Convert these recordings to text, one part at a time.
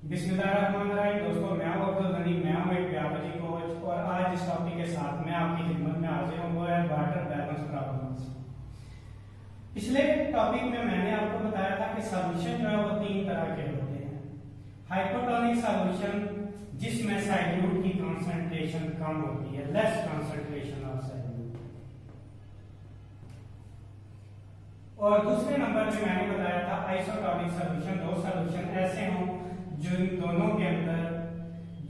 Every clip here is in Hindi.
बिस्मिल्लाहिर्रहमानिर्रहीम। दोस्तों, मैं हूं अब्दुल गनी, मैं हूं एक बायोलॉजी कोच और आज इस टॉपिक के साथ मैं आपकी खिदमत में हाजिर हूं, वो है वाटर बैलेंस प्रॉब्लम्स। पिछले टॉपिक में मैंने आपको बताया था कि सॉल्यूशन जो है वो तीन तरह के होते हैं। हाइपोटोनिक सॉल्यूशन जिसमें सॉल्यूट की कंसंट्रेशन कम होती है, लेस कंसंट्रेशन ऑफ सॉल्यूट, और दूसरे नंबर पे मैंने बताया था आइसोटोनिक सॉल्यूशन। दो सॉल्यूशन ऐसे हों जिन दोनों के अंदर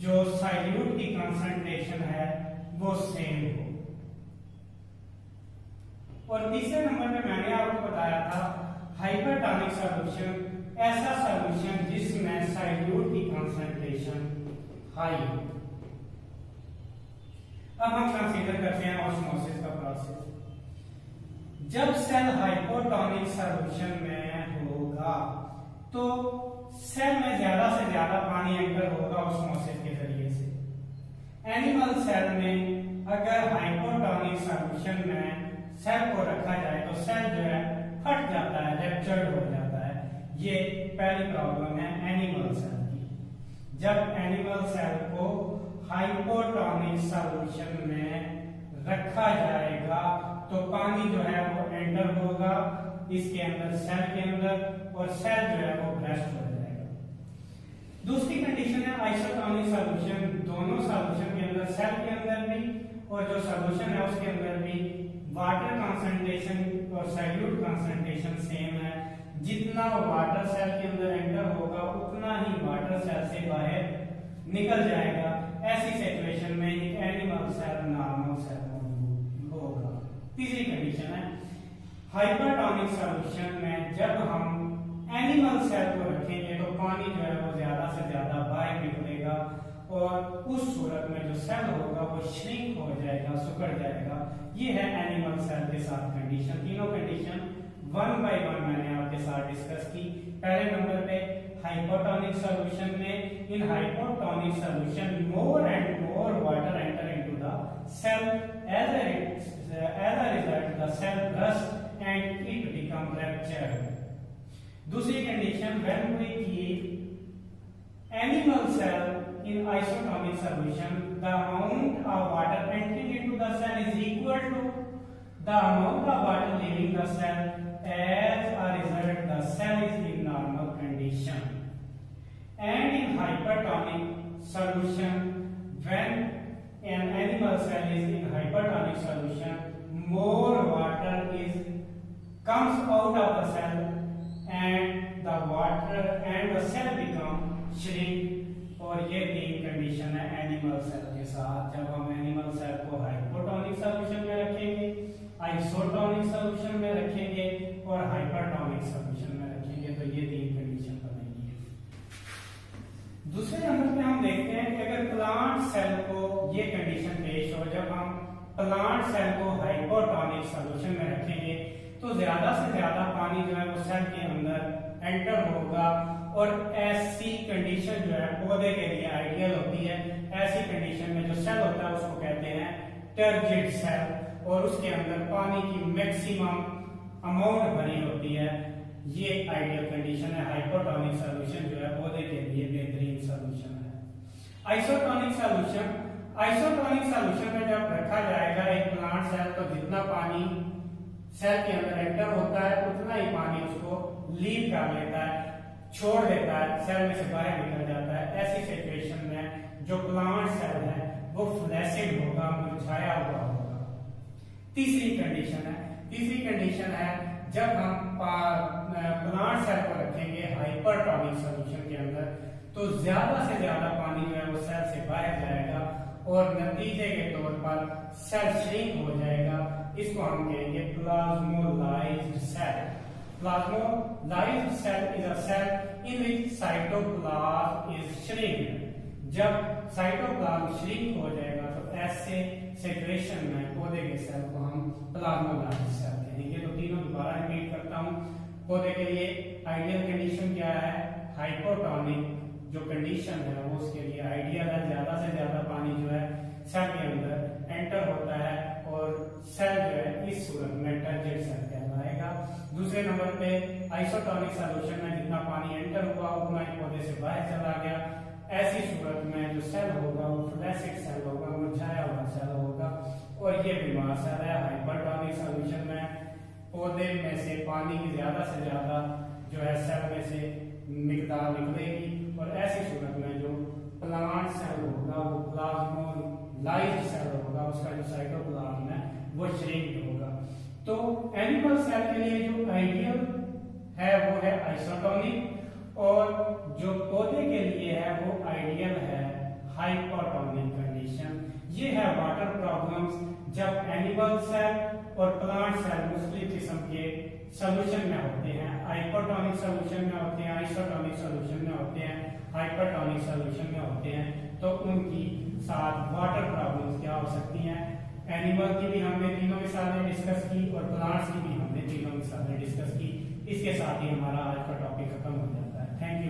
जो सॉल्यूट की कंसंट्रेशन है वो सेम हो। और तीसरे नंबर पे मैंने आपको बताया था हाइपरटोनिक सॉल्यूशन, ऐसा सॉल्यूशन जिसमें सॉल्यूट की कंसंट्रेशन हाई हो। अब हम कंसीडर करते हैं ऑस्मोसिस का प्रोसेस। जब सेल हाइपोटोनिक सॉल्यूशन में होगा तो सेल में ज्यादा से ज्यादा पानी एंटर होगा ऑस्मोसिस के जरिए से। एनिमल सेल में अगर हाइपोटोनिक सॉल्यूशन में सेल को रखा जाए तो सेल जो है फट जाता है, रप्चर्ड हो जाता है। ये पहली प्रॉब्लम है एनिमल सेल की। जब एनिमल सेल को हाइपोटोनिक सॉल्यूशन में रखा जाएगा तो पानी जो है वो एंटर होगा इसके अंदर, सेल के अंदर, और सेल जो है वो ब्रेस्ट हो जाएगा। दूसरी कंडीशन है आइसोटोनिक सॉल्यूशन। दोनों सॉल्यूशन के अंदर, सेल के अंदर भी और जो सॉल्यूशन है उसके अंदर भी वाटर कंसंट्रेशन और सॉल्यूट कंसंट्रेशन सेम है। जितना वाटर सेल के अंदर एंटर होगा उतना ही वाटर सेल से बाहर निकल जाएगा। ऐसी सिचुएशन में एक एनिमल सेल नॉर्मल सेल होगा। तीसरी कंडीशन है हाइपरटोनिक सॉल्यूशन में जब हम एनिमल सेल को रखेंगे तो पानी जो है वो ज्यादा से ज्यादा बाहर निकलेगा और उस सूरत में जो सेल होगा वो श्रिंक हो जाएगा, सिकुड़ जाएगा। ये है एनिमल सेल के साथ कंडीशन। तीनों कंडीशन वन बाय वन मैंने आपके साथ डिस्कस की। पहले नंबर पे हाइपोटोनिक सॉल्यूशन में, in hypotonic solution more and more water enter into the cell, as a result the cell burst and it become ruptured. दूसरी condition, when we keep animal cell in isotonic solution, the amount of water entering into the cell is equal to the amount of water leaving the cell. As a result the cell is in normal condition. And in hypertonic solution, when an animal cell is in hypertonic solution, more water comes out of the cell and the cell become shrink. और ये तीन कंडीशन है एनिमल सेल के साथ। जब हम एनिमल सेल को हाइपोटोनिक सॉल्यूशन में रखेंगे, आइसोटोनिक सॉल्यूशन में रखेंगे और हाइपरटोनिक सॉल्यूशन में रखेंगे तो ये तीन कंडीशन बनेगी। दूसरे नंबर पे हम देखते हैं कि अगर प्लांट सेल को ये कंडीशन पेश हो, जब हम प्लांट सेल को हाइपोटोनिक सॉल्यूशन में रखेंगे तो ज्यादा से ज्यादा पानी जो है वो सेल के अंदर एंटर होगा और ऐसी कंडीशन जो है पौधे के लिए आइडियल होती है। ऐसी कंडीशन में जो सेल होता है उसको कहते हैं टर्जिड सेल और उसके अंदर पानी की मैक्सिमम अमाउंट भरी होती है। ये आइडियल कंडीशन है। हाइपोटोनिक सॉल्यूशन जो है पौधे के लिए बेहतरीन सॉल्यूशन है। आइसोटोनिक सॉल्यूशन, आइसोटोनिक सॉल्यूशन में जब रखा जाएगा एक प्लांट सेल तो जितना पानी सेल के अंदर एंटर होता है उतना ही पानी उसको लीव कर लेता है, छोड़ देता है, सेल में से बाहर निकल जाता है। ऐसी सिचुएशन में जो प्लांट सेल है वो फ्लैसिड होगा, मुरझाया हुआ होगा। तीसरी कंडीशन है जब हम प्लांट सेल को रखेंगे हाइपरटोनिक सॉल्यूशन के अंदर तो ज्यादा से ज्यादा पानी जो है वो सेल से बाहर जाएगा और नतीजे के तौर पर सेल श्रिंक हो जाएगा। इसको हम कहेंगे plasmolysed cell. Plasmolized cell is a cell in which cytoplasm is shrink. जब साइटोप्लाज्म श्रिंक हो जाएगा तो ऐसे सिचुएशन में पौधे के सेल को हम प्लाज्मोलाइज्ड सेल कहेंगे। तो तीनों दोबारा रिपीट करता हूँ। पौधे के लिए आइडियल कंडीशन क्या है? हाइपोटोनिक जो कंडीशन है वो उसके लिए आइडियल है। ज्यादा से ज्यादा पानी जो है सेल के अंदर एंटर होता है और सेल जो है इस सूरत में टर्जिड सेल कहलाएगा। दूसरे नंबर पे आइसोटोनिक सॉल्यूशन में जितना पानी एंटर हुआ उतना ही पौधे से बाहर चला गया ऐसी सूरत में जो सेल होगा वो फ्लैसिड सेल होगा, मुरझाया हुआ सेल होगा और ये बीमार सेल है। हाइपरटोनिक सॉल्यूशन में पौधे में से पानी की ज्यादा से ज्यादा जो है सेल में से मिकदार निकलेगी और ऐसी सूरत में जो प्लांट सेल होगा वो प्लाज्मोलाइज्ड सेल होगा, उसका जो साइटोप्लाज्म है वो श्रिंक होगा। तो एनिमल सेल के लिए जो आइडियल है वो है आइसोटोनिक और जो पौधे के लिए है वो आइडियल है हाइपोटोनिक कंडीशन। ये है वाटर प्रॉब्लम्स जब एनिमल सेल और प्लांट सेल मुख्तलिफ किस्म के सॉल्यूशन में होते हैं, हाइपोटोनिक सॉल्यूशन में होते हैं, आइसोटोनिक सॉल्यूशन में होते हैं, हाइपरटोनिक सॉल्यूशन में होते हैं, तो उनकी साथ वाटर प्रॉब्लम्स क्या हो सकती हैं। एनिमल की भी हमने तीनों मिसालें डिस्कस की और प्लांट्स की भी हमने तीनों मिसालें डिस्कस की। इसके साथ ही हमारा आज का टॉपिक खत्म हो जाता है। Thank you.